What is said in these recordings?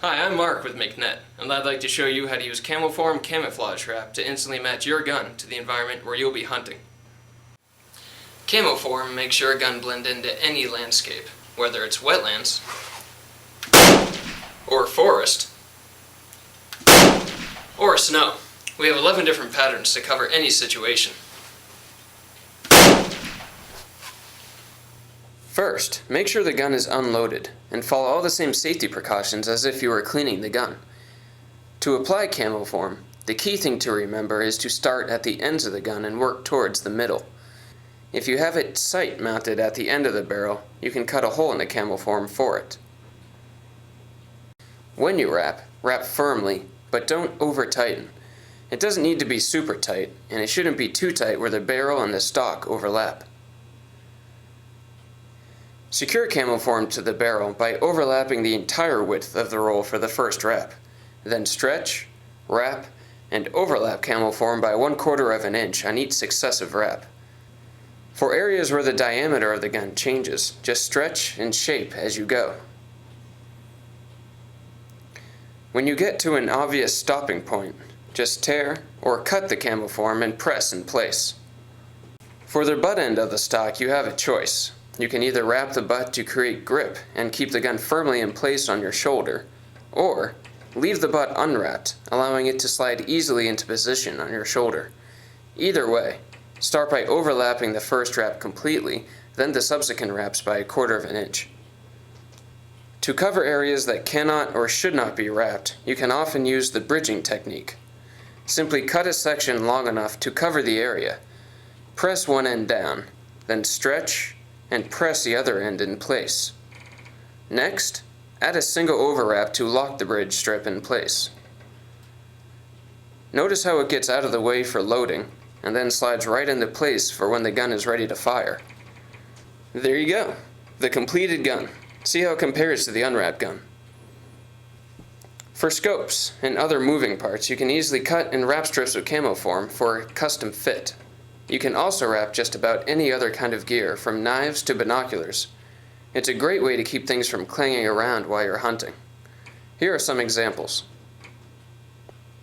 Hi, I'm Mark with McNett, and I'd like to show you how to use Camo Form camouflage wrap to instantly match your gun to the environment where you'll be hunting. Camo Form makes your gun blend into any landscape, whether it's wetlands, or forest, or snow. We have 11 different patterns to cover any situation. First, make sure the gun is unloaded, and follow all the same safety precautions as if you were cleaning the gun. To apply Camo Form, the key thing to remember is to start at the ends of the gun and work towards the middle. If you have its sight mounted at the end of the barrel, you can cut a hole in the Camo Form for it. When you wrap, wrap firmly, but don't over-tighten. It doesn't need to be super tight, and it shouldn't be too tight where the barrel and the stock overlap. Secure Camo Form to the barrel by overlapping the entire width of the roll for the first wrap. Then stretch, wrap, and overlap Camo Form by 1/4 of an inch on each successive wrap. For areas where the diameter of the gun changes, just stretch and shape as you go. When you get to an obvious stopping point, just tear or cut the Camo Form and press in place. For the butt end of the stock, you have a choice. You can either wrap the butt to create grip and keep the gun firmly in place on your shoulder, or leave the butt unwrapped, allowing it to slide easily into position on your shoulder. Either way, start by overlapping the first wrap completely, then the subsequent wraps by 1/4 of an inch. To cover areas that cannot or should not be wrapped, you can often use the bridging technique. Simply cut a section long enough to cover the area. Press one end down, then stretch and press the other end in place. Next, add a single overwrap to lock the bridge strip in place. Notice how it gets out of the way for loading, and then slides right into place for when the gun is ready to fire. There you go, the completed gun. See how it compares to the unwrapped gun. For scopes and other moving parts, you can easily cut and wrap strips of Camo Form for a custom fit. You can also wrap just about any other kind of gear, from knives to binoculars. It's a great way to keep things from clanging around while you're hunting. Here are some examples.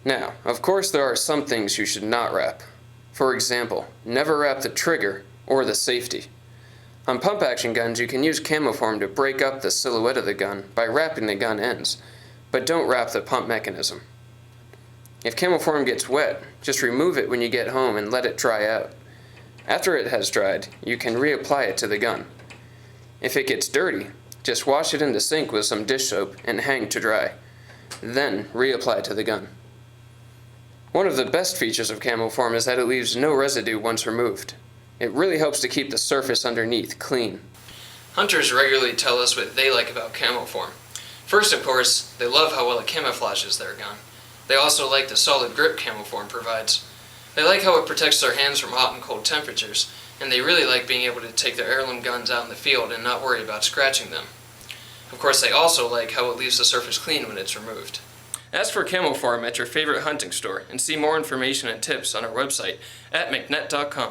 Now, of course there are some things you should not wrap. For example, never wrap the trigger or the safety. On pump action guns, you can use Camo Form to break up the silhouette of the gun by wrapping the gun ends, but don't wrap the pump mechanism. If Camo Form gets wet, just remove it when you get home and let it dry out. After it has dried, you can reapply it to the gun. If it gets dirty, just wash it in the sink with some dish soap and hang to dry. Then reapply to the gun. One of the best features of Camo Form is that it leaves no residue once removed. It really helps to keep the surface underneath clean. Hunters regularly tell us what they like about Camo Form. First, of course, they love how well it camouflages their gun. They also like the solid grip Camo Form provides. They like how it protects their hands from hot and cold temperatures, and they really like being able to take their heirloom guns out in the field and not worry about scratching them. Of course, they also like how it leaves the surface clean when it's removed. Ask for Camo Form at your favorite hunting store and see more information and tips on our website at McNett.com.